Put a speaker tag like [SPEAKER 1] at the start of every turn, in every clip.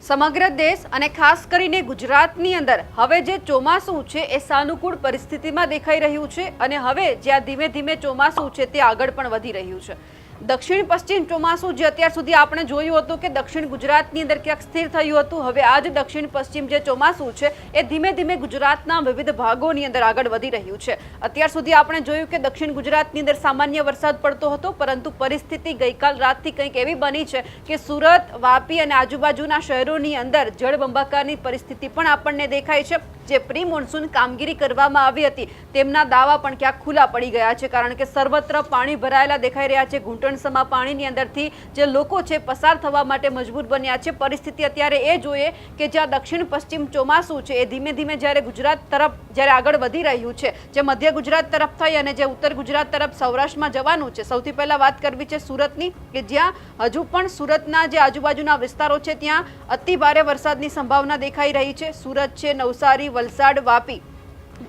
[SPEAKER 1] સમગ્ર દેશ અને ખાસ કરીને ગુજરાતની અંદર હવે જે ચોમાસું છે એ સાનુકૂળ પરિસ્થિતિમાં દેખાઈ રહ્યું છે અને હવે જ્યાં ધીમે ધીમે ચોમાસું છે તે આગળ પણ વધી રહ્યું છે। દક્ષિણ પશ્ચિમ ચોમાસું જે અત્યાર સુધી આપણે જોયું હતું કે દક્ષિણ ગુજરાતની અંદર ક્યાંક સ્થિર થયું હતું, હવે આ જ દક્ષિણ પશ્ચિમ જે ચોમાસું છે એ ધીમે ધીમે ગુજરાતના વિવિધ ભાગોની અંદર આગળ વધી રહ્યું છે। અત્યાર સુધી આપણે જોયું કે દક્ષિણ ગુજરાતની અંદર સામાન્ય વરસાદ પડતો હતો, પરંતુ પરિસ્થિતિ ગઈકાલ રાતથી કંઈક એવી બની છે કે સુરત, વાપી અને આજુબાજુના શહેરોની અંદર જળબંબાકારની પરિસ્થિતિ પણ આપણને દેખાય છે। જે પ્રી મોન્સૂન કામગીરી કરવામાં આવી હતી તેમના દાવા પણ ક્યાંક ખુલ્લા પડી ગયા છે, કારણ કે સર્વત્ર પાણી ભરાયેલા દેખાઈ રહ્યા છે। ઘૂંટણસમા પાણીની અંદરથી જે લોકો છે પસાર થવા માટે મજબૂર બન્યા છે। પરિસ્થિતિ અત્યારે એ જોઈએ કે જ્યાં દક્ષિણ પશ્ચિમ ચોમાસું છે એ ધીમે ધીમે જ્યારે ગુજરાત તરફ જ્યારે આગળ વધી રહ્યું છે, જે મધ્ય ગુજરાત તરફ થઈ અને જે ઉત્તર ગુજરાત તરફ સૌરાષ્ટ્રમાં જવાનું છે, સૌથી પહેલા વાત કરવી છે સુરતની, કે જ્યાં હજુ પણ સુરતના જે આજુબાજુના વિસ્તારો છે ત્યાં અતિ ભારે વરસાદની સંભાવના દેખાઈ રહી છે। સુરત છે, નવસારી, વલસાડ, વાપી,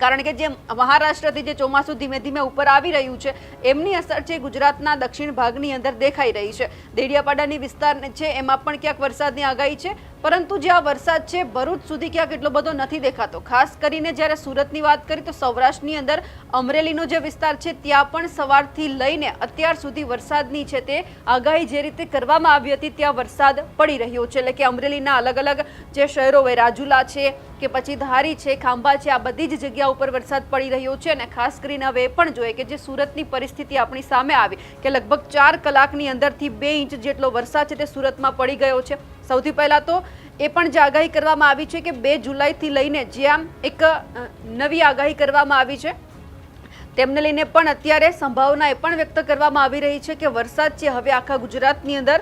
[SPEAKER 1] કારણ કે જે મહારાષ્ટ્રથી જે ચોમાસું ધીમે ધીમે ઉપર આવી રહ્યું છે એમની અસર છે ગુજરાતના દક્ષિણ ભાગની અંદર દેખાઈ રહી છે। દેડિયાપાડાની વિસ્તાર છે એમાં પણ ક્યાંક વરસાદની આગાહી છે, પરંતુ જે આ વરસાદ છે ભરૂચ સુધી ક્યાંક એટલો બધો નથી દેખાતો। ખાસ કરીને જ્યારે સુરતની વાત કરીએ તો સૌરાષ્ટ્રની અંદર અમરેલીનો જે વિસ્તાર છે ત્યાં પણ સવારથી લઈને અત્યાર સુધી વરસાદની છે તે આગાહી જે રીતે કરવામાં આવી હતી ત્યાં વરસાદ પડી રહ્યો છે। એટલે કે અમરેલીના અલગ અલગ જે શહેરો હોય, રાજુલા છે કે પછી ધારી છે, ખાંભા છે, આ બધી જ જગ્યા ઉપર વરસાદ પડી રહ્યો છે। અને ખાસ કરીને હવે એ પણ જોઈએ કે જે સુરતની પરિસ્થિતિ આપણી સામે આવી કે લગભગ 4 કલાકની અંદરથી 2 ઇંચ જેટલો વરસાદ છે તે સુરતમાં પડી ગયો છે। સૌથી પહેલા તો એ પણ જે આગાહી કરવામાં આવી છે કે 2 જુલાઈથી લઈને જ્યાં એક નવી આગાહી કરવામાં આવી છે તેમને લઈને પણ અત્યારે સંભાવના એ પણ વ્યક્ત કરવામાં આવી રહી છે કે વરસાદ છે હવે આખા ગુજરાતની અંદર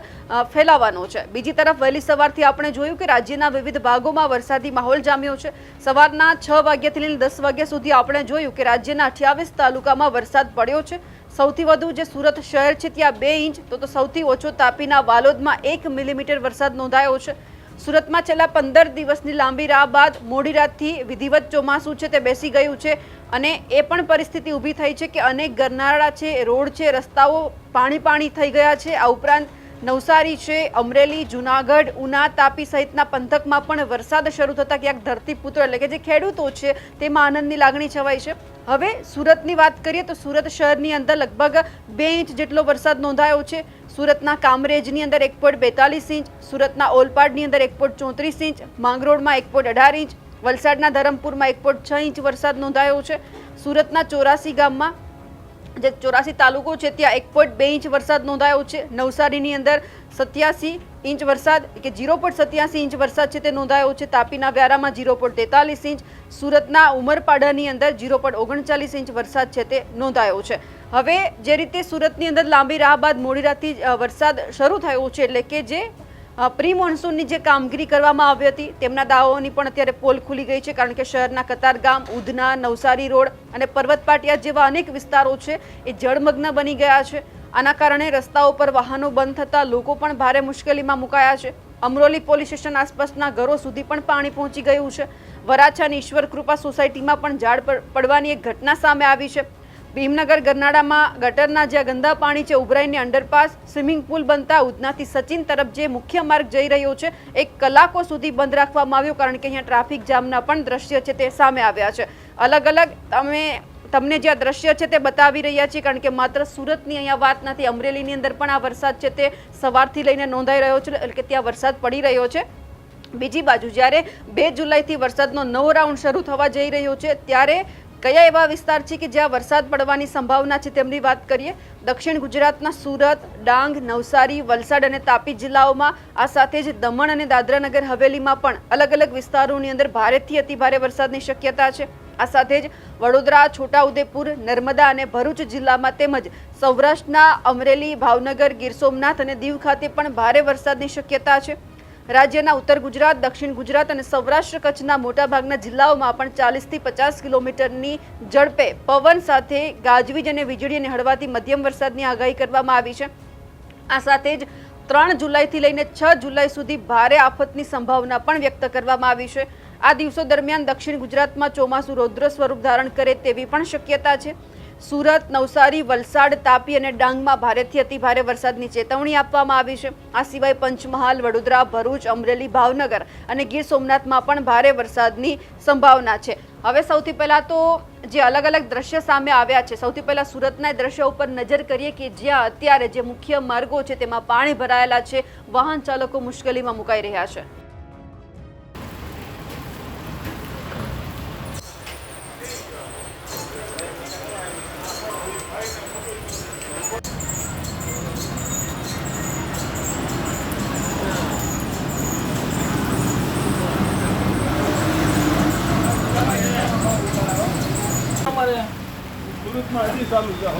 [SPEAKER 1] ફેલાવાનો છે। બીજી તરફ વહેલી સવારથી આપણે જોયું કે રાજ્યના વિવિધ ભાગોમાં વરસાદી માહોલ જામ્યો છે। સવારના 6 વાગ્યાથી લઈને 10 વાગ્યા સુધી આપણે જોયું કે રાજ્યના 28 તાલુકામાં વરસાદ પડ્યો છે। સૌથી વધુ જે સુરત શહેર છે ત્યાં 2 ઇંચ, તો સૌથી ઓછો તાપીના વાલોદમાં 1 મિલીમીટર વરસાદ નોંધાયો છે। સુરતમાં છેલ્લા 15 દિવસની લાંબી રાહ બાદ મોડી રાતથી વિધિવત ચોમાસું છે તે બેસી ગયું છે અને એ પણ પરિસ્થિતિ ઊભી થઈ છે કે અનેક ગરનાળા છે, રોડ છે, રસ્તાઓ પાણી થઈ ગયા છે। આ ઉપરાંત નવસારી છે, અમરેલી, જુનાગઢ, ઉના, તાપી સહિતના પંથકમાં પણ વરસાદ શરૂ થતાં ક્યાંક ધરતીપુત્રો એટલે કે જે ખેડૂતો છે તેમાં આનંદની લાગણી છવાઈ છે। હવે સુરતની વાત કરીએ તો સુરત શહેરની અંદર લગભગ 2 ઇંચ જેટલો વરસાદ નોંધાયો છે। સુરતના કામરેજની અંદર 1.42 ઇંચ, સુરતના ઓલપાડની અંદર 1.34 ઇંચ, માંગરોળમાં 1.18 ઇંચ, વલસાડના ધરમપુરમાં 1.6 ઇંચ વરસાદ નોંધાયો છે। સુરતના 84 ગામમાં જે 84 તાલુકો છે ત્યાં 1.2 ઇંચ વરસાદ નોંધાયો છે। નવસારીની અંદર 87 ઇંચ વરસાદ કે 0.87 ઇંચ વરસાદ છે તે નોંધાયો છે। તાપીના વ્યારામાં 0.43 ઇંચ, સુરતના ઉમરપાડાની અંદર 0.39 ઇંચ વરસાદ છે તે નોંધાયો છે। હવે જે રીતે સુરતની અંદર લાંબી રાહ બાદ મોડી રાતથી વરસાદ શરૂ થયો છે, એટલે કે જે પ્રી મોન્સૂનની જે કામગીરી કરવામાં આવી હતી તેમના દાવાઓની પણ અત્યારે પોલ ખુલી ગઈ છે, કારણ કે શહેરના કતારગામ, ઉધના, નવસારી રોડ અને પર્વત પાટિયા જેવા અનેક વિસ્તારો છે એ જળમગ્ન બની ગયા છે। આના કારણે રસ્તાઓ પર વાહનો બંધ થતાં લોકો પણ ભારે મુશ્કેલીમાં મુકાયા છે। અમરોલી પોલીસ સ્ટેશન આસપાસના ઘરો સુધી પણ પાણી પહોંચી ગયું છે। વરાછાની ઈશ્વર કૃપા સોસાયટીમાં પણ ઝાડ પડવાની એક ઘટના સામે આવી છે। ભીમનગર ગરનાળામાં ગટરના જ્યાં ગંદા પાણી છે ઉભરાઈને અંડરપાસ, સ્વિમિંગ પુલ બનતા ઉધનાથી સચિન તરફ જે મુખ્ય માર્ગ જઈ રહ્યો છે 1 કલાકો સુધી બંધ રાખવામાં આવ્યો, કારણ કે અહીંયા ટ્રાફિક જામના પણ દ્રશ્ય છે તે સામે આવ્યા છે। અલગ અલગ તમને જે દ્રશ્ય છે તે બતાવી રહ્યા છીએ, કારણ કે માત્ર સુરતની અહીંયા વાત નથી, અમરેલીની અંદર પણ આ વરસાદ છે તે સવારથી લઈને નોંધાઈ રહ્યો છે, એટલે કે ત્યાં વરસાદ પડી રહ્યો છે। બીજી બાજુ જ્યારે 2 જુલાઈથી વરસાદનો નવો રાઉન્ડ શરૂ થવા જઈ રહ્યો છે ત્યારે કયા એવા વિસ્તાર છે કે જ્યાં વરસાદ પડવાની સંભાવના છે તેમની વાત કરીએ। દક્ષિણ ગુજરાતના સુરત, ડાંગ, નવસારી, વલસાડ અને તાપી જિલ્લાઓમાં, આ સાથે જ દમણ અને દાદરાનગર હવેલીમાં પણ અલગ અલગ વિસ્તારોની અંદર ભારેથી અતિભારે વરસાદની શક્યતા છે। આ સાથે જ વડોદરા, છોટાઉદેપુર, નર્મદા અને ભરૂચ જિલ્લામાં તેમજ સૌરાષ્ટ્રના અમરેલી, ભાવનગર, ગીર સોમનાથ અને દીવ ખાતે પણ ભારે વરસાદની શક્યતા છે। રાજ્યના ઉત્તર ગુજરાત, દક્ષિણ ગુજરાત અને સૌરાષ્ટ્ર કચ્છના મોટાભાગના જિલ્લાઓમાં પણ 40 થી 50 કિલોમીટરની ઝડપે પવન સાથે ગાજવીજ અને વીજળી અને હળવાથી મધ્યમ વરસાદની આગાહી કરવામાં આવી છે। આ સાથે જ 3 જુલાઈથી લઈને 6 જુલાઈ સુધી ભારે આફતની સંભાવના પણ વ્યક્ત કરવામાં આવી છે। આ દિવસો દરમિયાન દક્ષિણ ગુજરાતમાં ચોમાસું રૌદ્ર સ્વરૂપ ધારણ કરે તેવી પણ શક્યતા છે। સુરત, નવસારી, વલસાડ, તાપી અને ડાંગમાં ભારેથી અતિભારે વરસાદની ચેતવણી આપવામાં આવી છે. આ સિવાય પંચમહાલ, વડોદરા, ભરૂચ, અમરેલી, ભાવનગર અને ગીર સોમનાથમાં પણ ભારે વરસાદની સંભાવના છે. હવે સૌથી પહેલા તો જે અલગ અલગ દ્રશ્ય સામે આવ્યા છે, સૌથી પહેલા સુરતના દ્રશ્ય ઉપર નજર કરીએ કે જ્યાં અત્યારે જે મુખ્ય માર્ગો છે તેમાં પાણી ભરાયેલા છે, વાહન ચાલકો મુશ્કેલીમાં મુકાઈ રહ્યા છે.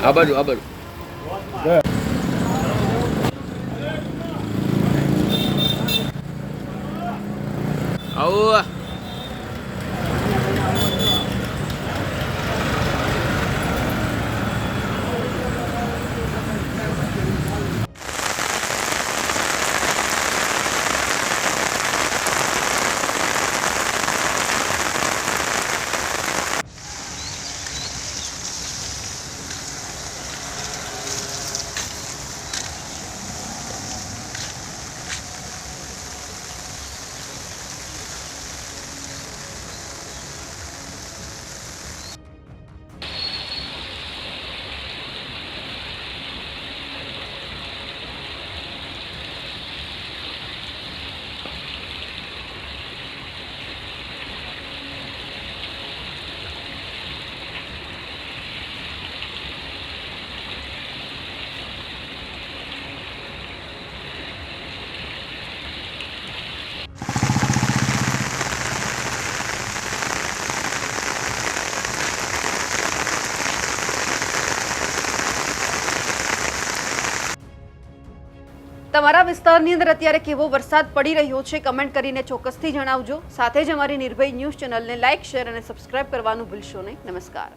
[SPEAKER 2] આ બાજુ આવો. તમારા વિસ્તારની અંદર અત્યારે કેવો વરસાદ પડી રહ્યો છે કમેન્ટ કરીને ચોક્કસથી જણાવજો. સાથે જ અમારી નિર્ભય ન્યૂઝ ચેનલને લાઇક, શેર અને સબસ્ક્રાઇબ કરવાનું ભૂલશો નહીં. નમસ્કાર.